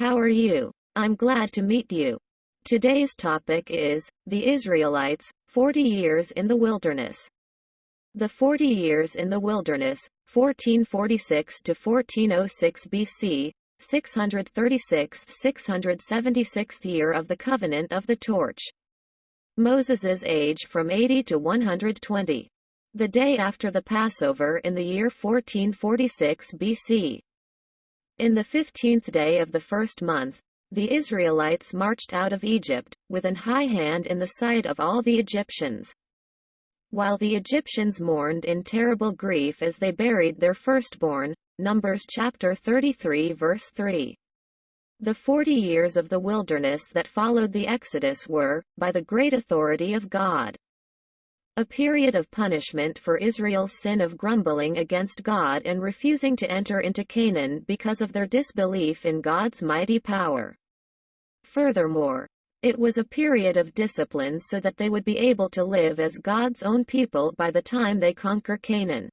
How are you? I'm glad to meet you. Today's topic is the Israelites, 40 years in the wilderness. The 40 years in the wilderness, 1446 to 1406 BC, 636th–676th year of the covenant of the torch. Moses's age from 80 to 120. The day after the Passover in the year 1446 BC. In the 15th day of the first month, the Israelites marched out of Egypt, with an high hand in the sight of all the Egyptians. While the Egyptians mourned in terrible grief as they buried their firstborn, Numbers chapter 33 verse 3. The 40 years of the wilderness that followed the Exodus were, by the great authority of God, a period of punishment for Israel's sin of grumbling against God and refusing to enter into Canaan because of their disbelief in God's mighty power. Furthermore, it was a period of discipline so that they would be able to live as God's own people by the time they conquer Canaan.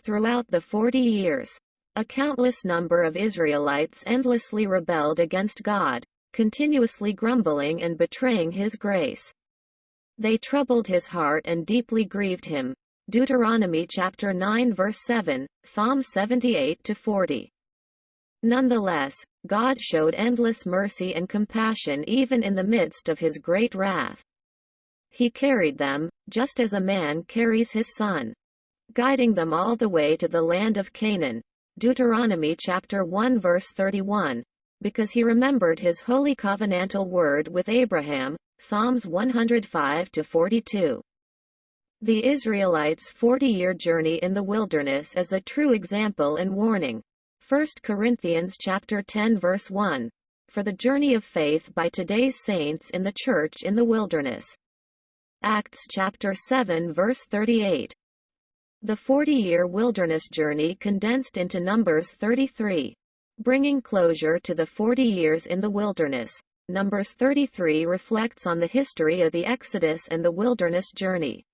Throughout the 40 years, a countless number of Israelites endlessly rebelled against God, continuously grumbling and betraying His grace. They troubled His heart and deeply grieved Him. Deuteronomy chapter 9 verse 7, Psalm 78–40. Nonetheless, God showed endless mercy and compassion even in the midst of His great wrath. He carried them, just as a man carries his son, guiding them all the way to the land of Canaan. Deuteronomy chapter 1 verse 31, because He remembered His holy covenantal word with Abraham. Psalms 105–42. The Israelites' 40-year journey in the wilderness is a true example and warning. 1 Corinthians chapter 10 verse 1, for the journey of faith by today's saints in the church in the wilderness. Acts chapter 7 verse 38. The 40-year wilderness journey condensed into Numbers 33, bringing closure to the 40 years in the wilderness. Numbers 33 reflects on the history of the Exodus and the wilderness journey,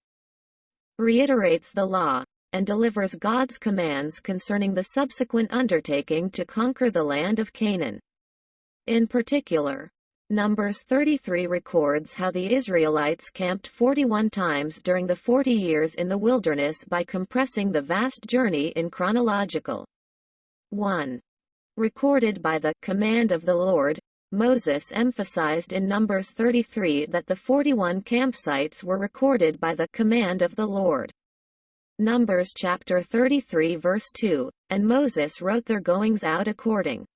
reiterates the law, and delivers God's commands concerning the subsequent undertaking to conquer the land of Canaan. In particular, Numbers 33 records how the Israelites camped 41 times during the 40 years in the wilderness by compressing the vast journey in chronological 1. Recorded by the command of the Lord. Moses emphasized in Numbers 33 that the 41 campsites were recorded by the command of the Lord. Numbers chapter 33 verse 2, and Moses wrote their goings out according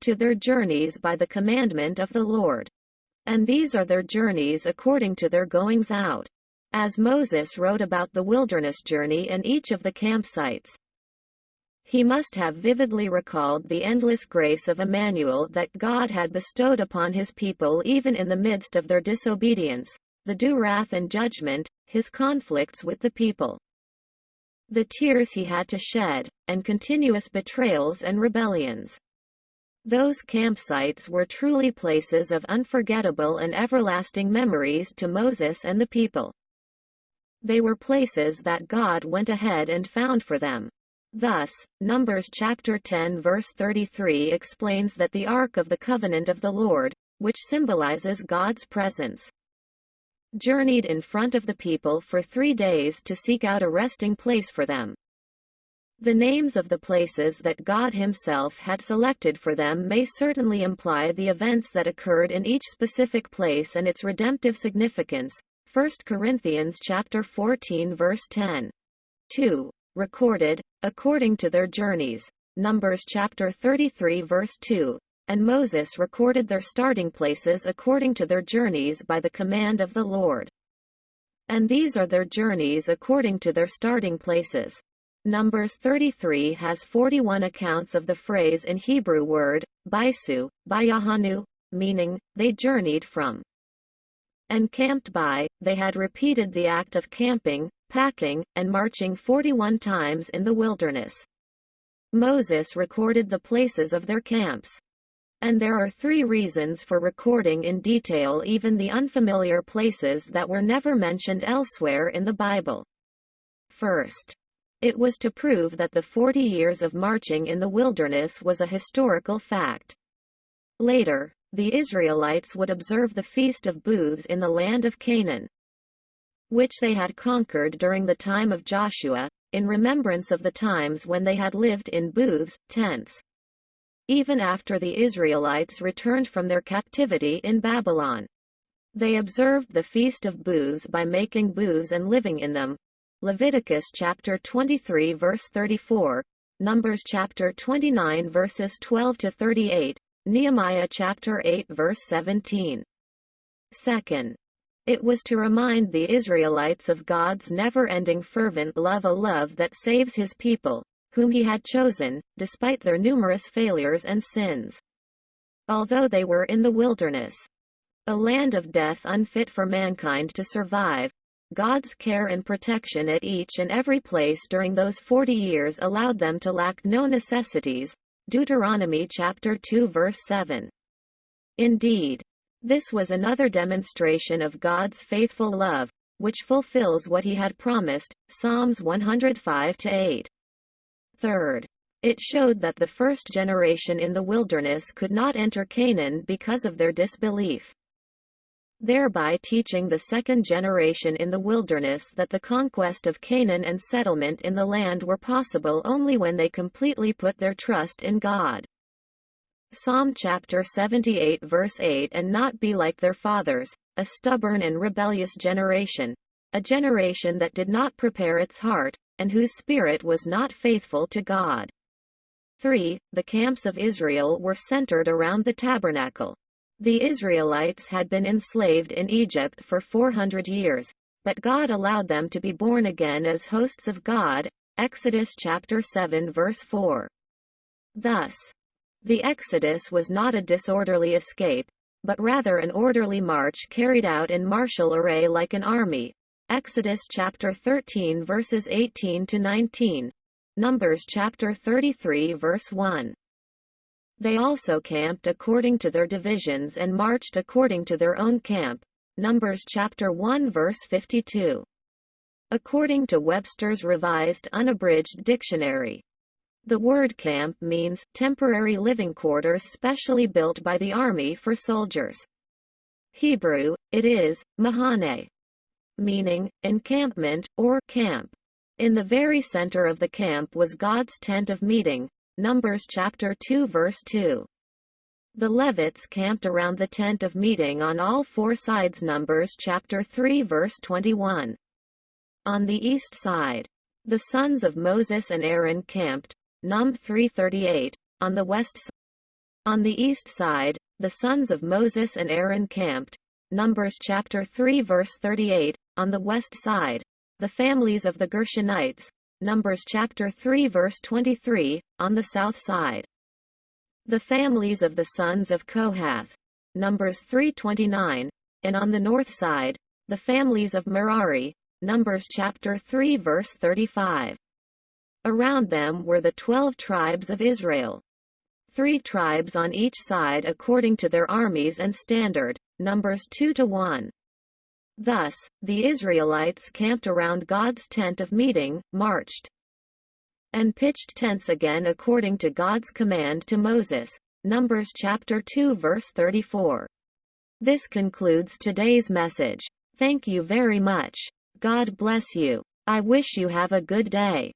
to their journeys by the commandment of the Lord. And these are their journeys according to their goings out, as Moses wrote about the wilderness journey and each of the campsites. He must have vividly recalled the endless grace of Emmanuel that God had bestowed upon His people even in the midst of their disobedience, the due wrath and judgment, His conflicts with the people, the tears He had to shed, and continuous betrayals and rebellions. Those campsites were truly places of unforgettable and everlasting memories to Moses and the people. They were places that God went ahead and found for them. Thus, Numbers chapter 10 verse 33 explains that the Ark of the Covenant of the Lord, which symbolizes God's presence, journeyed in front of the people for 3 days to seek out a resting place for them. The names of the places that God Himself had selected for them may certainly imply the events that occurred in each specific place and its redemptive significance. 1 Corinthians chapter 14 verse 10. 2. Recorded, according to their journeys. Numbers chapter 33 verse 2. And Moses recorded their starting places according to their journeys by the command of the Lord. And these are their journeys according to their starting places. Numbers 33 has 41 accounts of the phrase in Hebrew word, baisu, bayahanu, meaning, they journeyed from, and camped by. They had repeated the act of camping, packing, and marching 41 times in the wilderness. Moses recorded the places of their camps. And there are 3 reasons for recording in detail even the unfamiliar places that were never mentioned elsewhere in the Bible. First, it was to prove that the 40 years of marching in the wilderness was a historical fact. Later, the Israelites would observe the Feast of Booths in the land of Canaan, which they had conquered during the time of Joshua, in remembrance of the times when they had lived in booths, tents. Even after the Israelites returned from their captivity in Babylon, they observed the Feast of Booths by making booths and living in them. Leviticus chapter 23 verse 34, Numbers chapter 29 verses 12 to 38, Nehemiah chapter 8 verse 17. Second, it was to remind the Israelites of God's never-ending fervent love, a love that saves his people, whom he had chosen, despite their numerous failures and sins. Although they were in the wilderness, a land of death unfit for mankind to survive, God's care and protection at each and every place during those 40 years allowed them to lack no necessities. Deuteronomy chapter 2 verse 7. Indeed, this was another demonstration of God's faithful love, which fulfills what he had promised. Psalms 105-8. Third, it showed that the first generation in the wilderness could not enter Canaan because of their disbelief, thereby teaching the second generation in the wilderness that the conquest of Canaan and settlement in the land were possible only when they completely put their trust in God. Psalm chapter 78 verse 8, and not be like their fathers, a stubborn and rebellious generation, a generation that did not prepare its heart, and whose spirit was not faithful to God. 3. The camps of Israel were centered around the tabernacle. The Israelites had been enslaved in Egypt for 400 years, but God allowed them to be born again as hosts of God. Exodus chapter 7 verse 4. Thus, the Exodus was not a disorderly escape, but rather an orderly march carried out in martial array like an army. Exodus chapter 13 verses 18 to 19. Numbers chapter 33 verse 1. They also camped according to their divisions and marched according to their own camp. Numbers chapter 1 verse 52. According to Webster's Revised Unabridged Dictionary, the word camp means temporary living quarters specially built by the army for soldiers. Hebrew, it is mahane, meaning encampment or camp. In the very center of the camp was God's tent of meeting. Numbers chapter 2 verse 2. The Levites camped around the tent of meeting on all four sides. Numbers chapter 3 verse 21. On the east side, the sons of Moses and Aaron camped. Num 3:38. On the west side. On the east side, the sons of Moses and Aaron camped. Numbers chapter 3 verse 38. On the west side, the families of the Gershonites. Numbers chapter 3 verse 23. On the south side, the families of the sons of Kohath. Numbers 3:29. And on the north side, the families of Merari. Numbers chapter 3 verse 35. Around them were the 12 tribes of Israel, 3 tribes on each side according to their armies and standard. Numbers 2-1. Thus, the Israelites camped around God's tent of meeting, marched, and pitched tents again according to God's command to Moses. Numbers chapter 2 verse 34. This concludes today's message. Thank you very much. God bless you. I wish you have a good day.